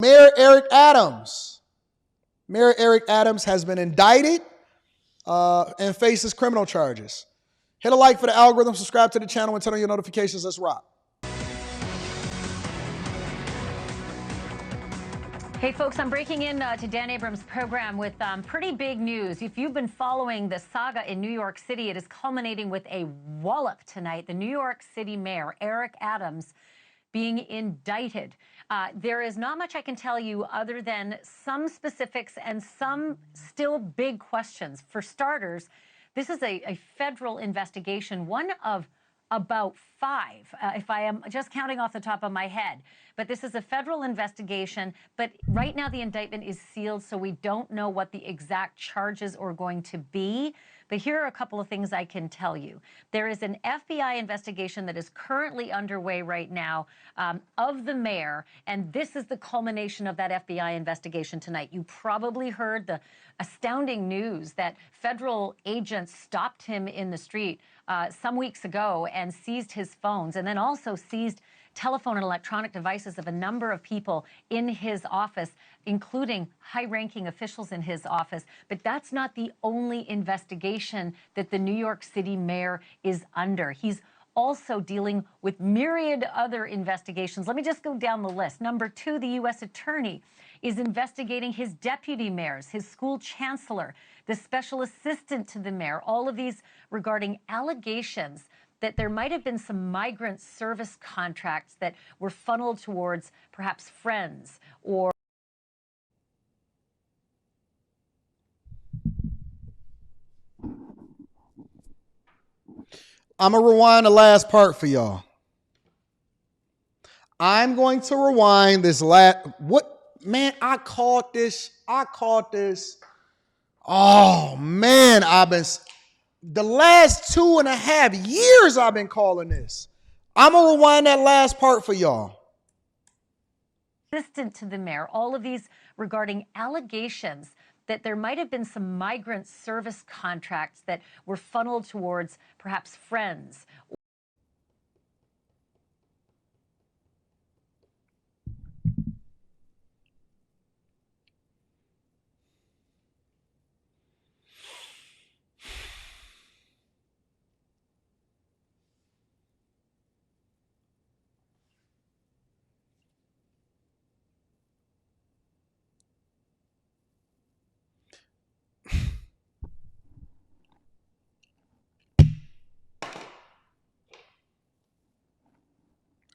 Mayor Eric Adams. Mayor Eric Adams has been indicted and faces criminal charges. Hit a like for the algorithm, subscribe to the channel, and turn on your notifications. Let's rock. Hey folks, I'm breaking in to Dan Abrams' program with pretty big news. If you've been following the saga in New York City, it is culminating with a wallop tonight. The New York City mayor, Eric Adams, being indicted. There is not much I can tell you other than some specifics and some still big questions. For starters, this is a federal investigation, one of about 5, if I am just counting off the top of my head. But this is a federal investigation. But right now the indictment is sealed, so we don't know what the exact charges are going to be. But here are a couple of things I can tell you. There is an FBI investigation that is currently underway right now of the mayor, and this is the culmination of that FBI investigation tonight. You probably heard the astounding news that federal agents stopped him in the street some weeks ago and seized his phones, and then also seized telephone and electronic devices of a number of people in his office, including high-ranking officials in his office. But that's not the only investigation that the New York City mayor is under. He's also dealing with myriad other investigations. Let me just go down the list. Number 2, the U.S. attorney is investigating his deputy mayors, his school chancellor, the special assistant to the mayor, all of these regarding allegations that there might have been some migrant service contracts that were funneled towards perhaps friends or... I'm going to rewind the last part for y'all. I'm going to rewind this last... Man, I caught this. Oh, man, the last 2.5 years I've been calling this. I'm going to rewind that last part for y'all. Assistant to the mayor, all of these regarding allegations that there might have been some migrant service contracts that were funneled towards perhaps friends.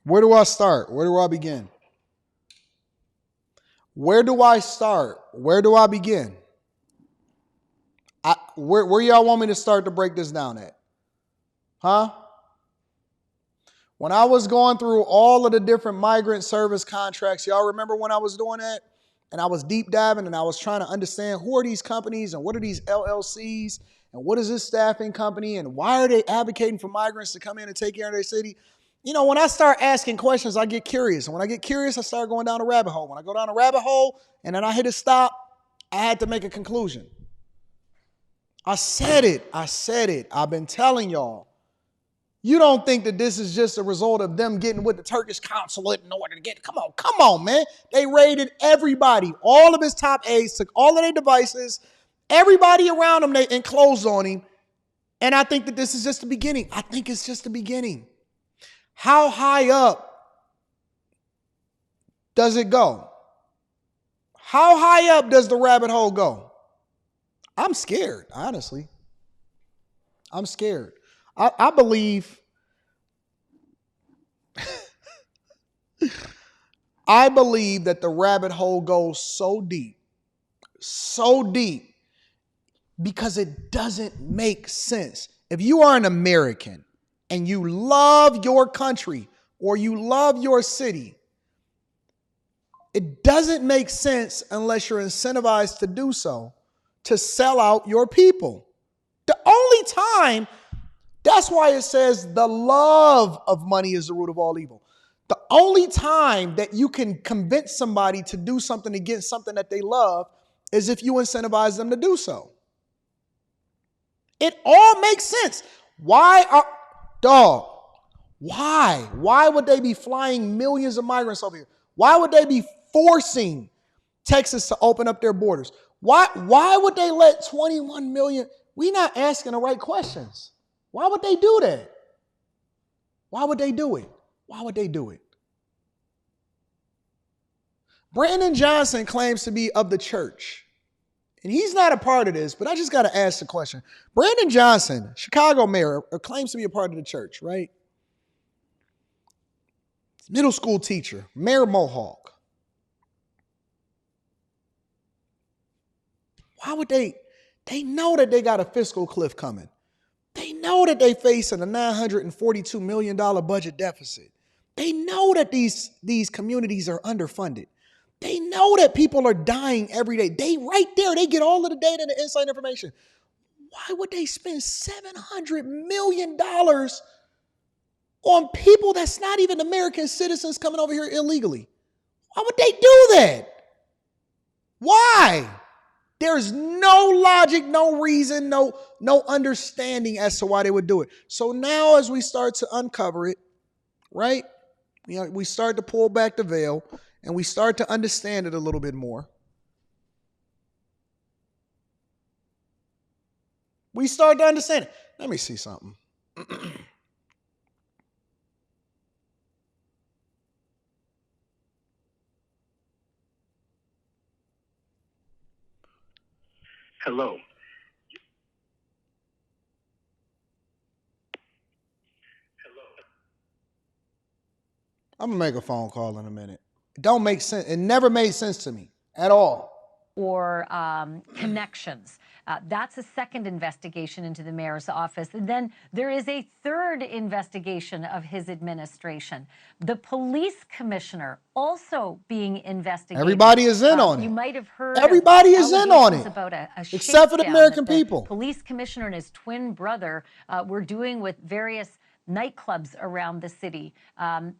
Where do I start? Where do I begin? Where do I start? Where do I begin? Where y'all want me to start to break this down at? Huh? When I was going through all of the different migrant service contracts, y'all remember when I was doing that? And I was deep diving and I was trying to understand who are these companies and what are these LLCs and what is this staffing company and why are they advocating for migrants to come in and take care of their city? You know, when I start asking questions, I get curious. And when I get curious, I start going down a rabbit hole. When I go down a rabbit hole and then I hit a stop, I had to make a conclusion. I said it. I've been telling y'all. You don't think that this is just a result of them getting with the Turkish consulate in order to get, come on, man. They raided everybody. All of his top aides took all of their devices, everybody around him, they enclosed on him. And I think that this is just the beginning. I think it's just the beginning. How high up does it go? How high up does the rabbit hole go? I'm scared, honestly. I'm scared. I believe that the rabbit hole goes so deep, because it doesn't make sense. If you are an American and you love your country or you love your city, it doesn't make sense unless you're incentivized to do so, to sell out your people. The only time, that's why it says the love of money is the root of all evil. The only time that you can convince somebody to do something against something that they love is if you incentivize them to do so. It all makes sense. Why would they be flying millions of migrants over here? Why would they be forcing Texas to open up their borders. Why would they let 21 million? We're not asking the right questions. Why would they do that? Why would they do it? Why would they do it? Brandon Johnson claims to be of the church. And he's not a part of this, but I just got to ask the question. Brandon Johnson, Chicago mayor, claims to be a part of the church, right? Middle school teacher, Mayor Mohawk. Why would they know that they got a fiscal cliff coming. They know that they facing a $942 million budget deficit. They know that these communities are underfunded. They know that people are dying every day. They right there, they get all of the data and the inside information. Why would they spend $700 million on people that's not even American citizens coming over here illegally? Why would they do that? Why? There's no logic, no reason, no understanding as to why they would do it. So now as we start to uncover it, right? We start to pull back the veil and we start to understand it a little bit more. We start to understand it. Let me see something. Hello. I'm going to make a phone call in a minute. It don't make sense. It never made sense to me at all. Or connections. That's a second investigation into the mayor's office. And then there is a third investigation of his administration. The police commissioner also being investigated. Everybody is in on it. You might have heard. Everybody is in on it. About a except for the American that the people. Police commissioner and his twin brother were doing with various nightclubs around the city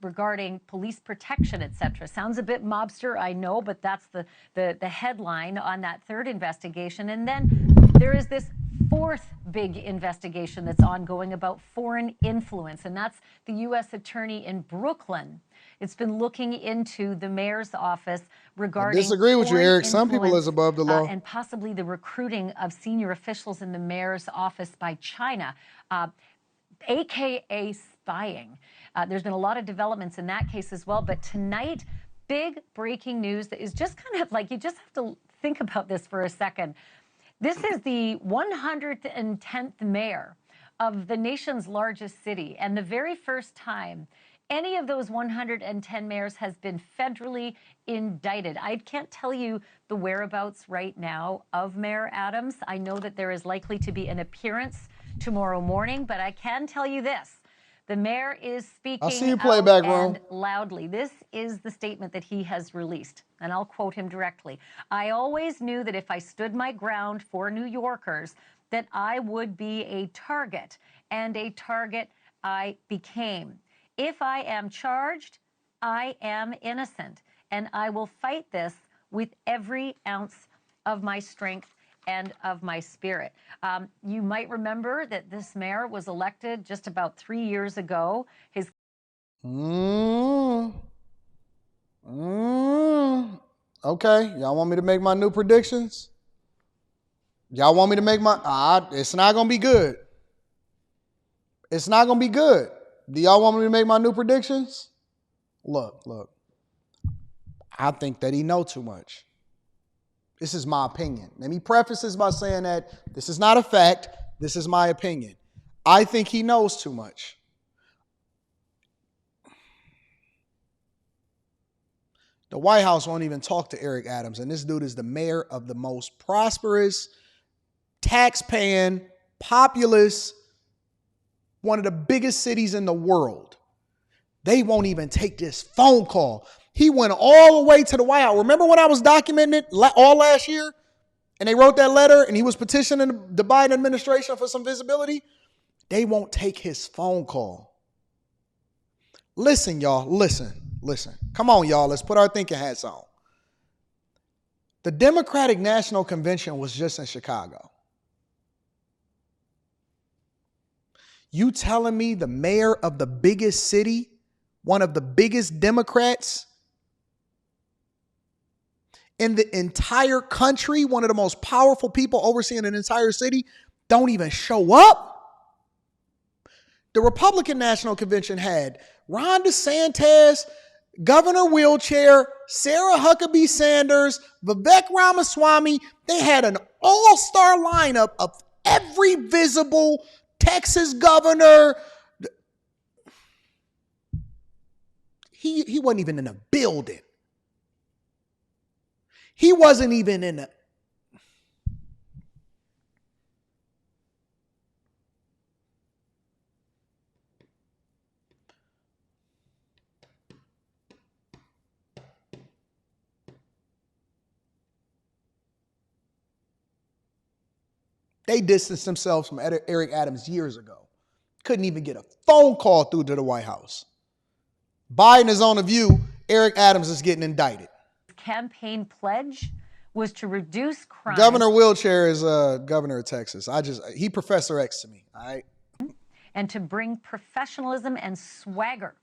regarding police protection, etc. Sounds a bit mobster, I know, but that's the headline on that third investigation. And then there is this fourth big investigation that's ongoing about foreign influence, and that's the U.S. attorney in Brooklyn. It's been looking into the mayor's office regarding. I disagree with you, Eric. Some people is above the law. And possibly the recruiting of senior officials in the mayor's office by China. AKA spying. There's been a lot of developments in that case as well. But tonight, big breaking news that is just kind of like, you just have to think about this for a second. This is the 110th mayor of the nation's largest city. And the very first time any of those 110 mayors has been federally indicted. I can't tell you the whereabouts right now of Mayor Adams. I know that there is likely to be an appearance tomorrow morning, but I can tell you this. The mayor is speaking I'll see you play back, and loudly. This is the statement that he has released, and I'll quote him directly. I always knew that if I stood my ground for New Yorkers, that I would be a target, and a target I became. If I am charged, I am innocent, and I will fight this with every ounce of my strength and of my spirit. You might remember that this mayor was elected just about 3 years ago. His Okay, y'all want me to make my new predictions? Y'all want me to make my... it's not going to be good. It's not going to be good. Do y'all want me to make my new predictions? Look. I think that he knows too much. This is my opinion. Let me preface this by saying that this is not a fact. This is my opinion. I think he knows too much. The White House won't even talk to Eric Adams, and this dude is the mayor of the most prosperous, tax-paying, populous, one of the biggest cities in the world. They won't even take this phone call. He went all the way to the White House. Remember when I was documenting it all last year? And they wrote that letter and he was petitioning the Biden administration for some visibility? They won't take his phone call. Listen, y'all. Listen. Come on, y'all. Let's put our thinking hats on. The Democratic National Convention was just in Chicago. You telling me the mayor of the biggest city, one of the biggest Democrats, in the entire country, one of the most powerful people overseeing an entire city, don't even show up. The Republican National Convention had Ron DeSantis, Governor Wheelchair, Sarah Huckabee Sanders, Vivek Ramaswamy. They had an all-star lineup of every visible Texas governor. He wasn't even in a building. He wasn't even in a... They distanced themselves from Eric Adams years ago. Couldn't even get a phone call through to the White House. Biden is on the View. Eric Adams is getting indicted. Campaign pledge was to reduce crime. Governor Wheelchair is governor of Texas. He Professor X to me. All right. And to bring professionalism and swagger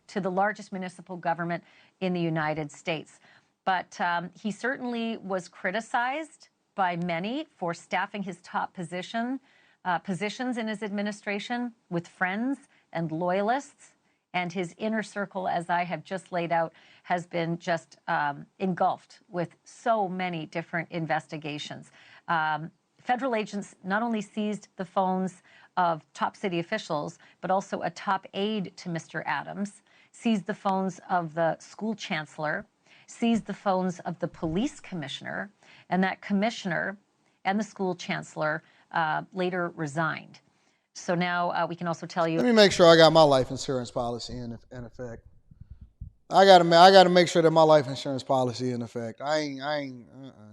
to the largest municipal government in the United States. But he certainly was criticized by many for staffing his top positions in his administration with friends and loyalists. And his inner circle, as I have just laid out, has been just engulfed with so many different investigations. Federal agents not only seized the phones of top city officials, but also a top aide to Mr. Adams, seized the phones of the school chancellor, seized the phones of the police commissioner, and that commissioner and the school chancellor later resigned. So now we can also tell you. Let me make sure I got my life insurance policy in effect. I gotta make sure that my life insurance policy in effect.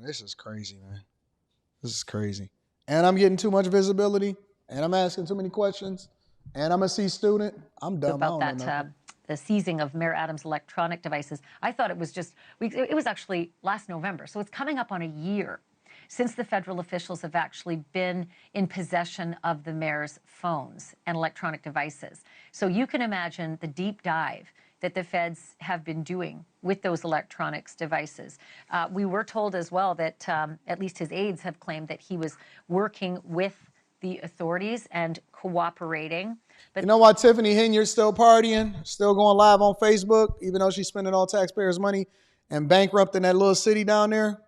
This is crazy, man. This is crazy. And I'm getting too much visibility, and I'm asking too many questions, and I'm a C student. I'm dumb. About that, the seizing of Mayor Adams' electronic devices. I thought it was it was actually last November, so it's coming up on a year since the federal officials have actually been in possession of the mayor's phones and electronic devices. So you can imagine the deep dive that the feds have been doing with those electronics devices. We were told as well that at least his aides have claimed that he was working with the authorities and cooperating. But you know why Tiffany Henyard's still partying, still going live on Facebook, even though she's spending all taxpayers' money and bankrupting that little city down there?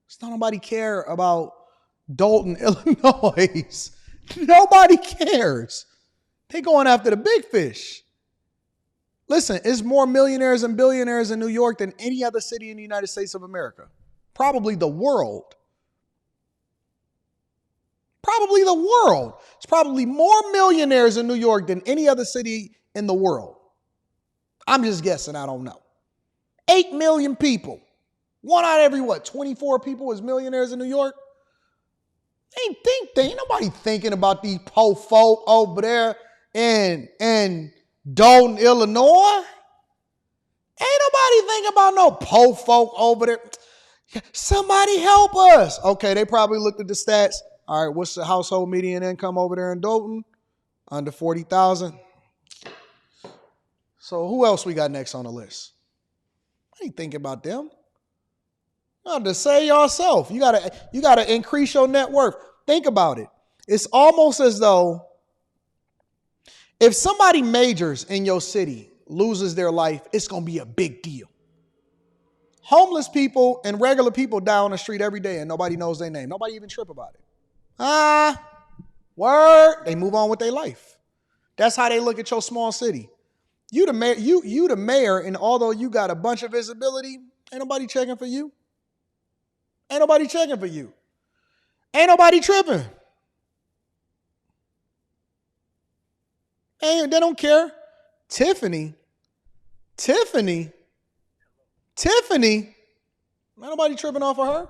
Does nobody care about Dalton, Illinois? Nobody cares. They going after the big fish. Listen, it's more millionaires and billionaires in New York than any other city in the United States of America. Probably the world. Probably the world. It's probably more millionaires in New York than any other city in the world. I'm just guessing. I don't know. 8 million people. One out of every, 24 people is millionaires in New York? Ain't nobody thinking about these po folk over there in Dalton, Illinois. Ain't nobody thinking about no po folk over there. Somebody help us. Okay, they probably looked at the stats. All right, what's the household median income over there in Dalton? Under 40,000. So who else we got next on the list? I ain't thinking about them. You have to say yourself. You gotta increase your net worth. Think about it. It's almost as though if somebody majors in your city loses their life, it's gonna be a big deal. Homeless people and regular people die on the street every day and nobody knows their name. Nobody even trip about it. Word. They move on with their life. That's how they look at your small city. You the mayor, you the mayor, and although you got a bunch of visibility, ain't nobody checking for you. Ain't nobody checking for you. Ain't nobody tripping. They don't care. Tiffany. Ain't nobody tripping off of her.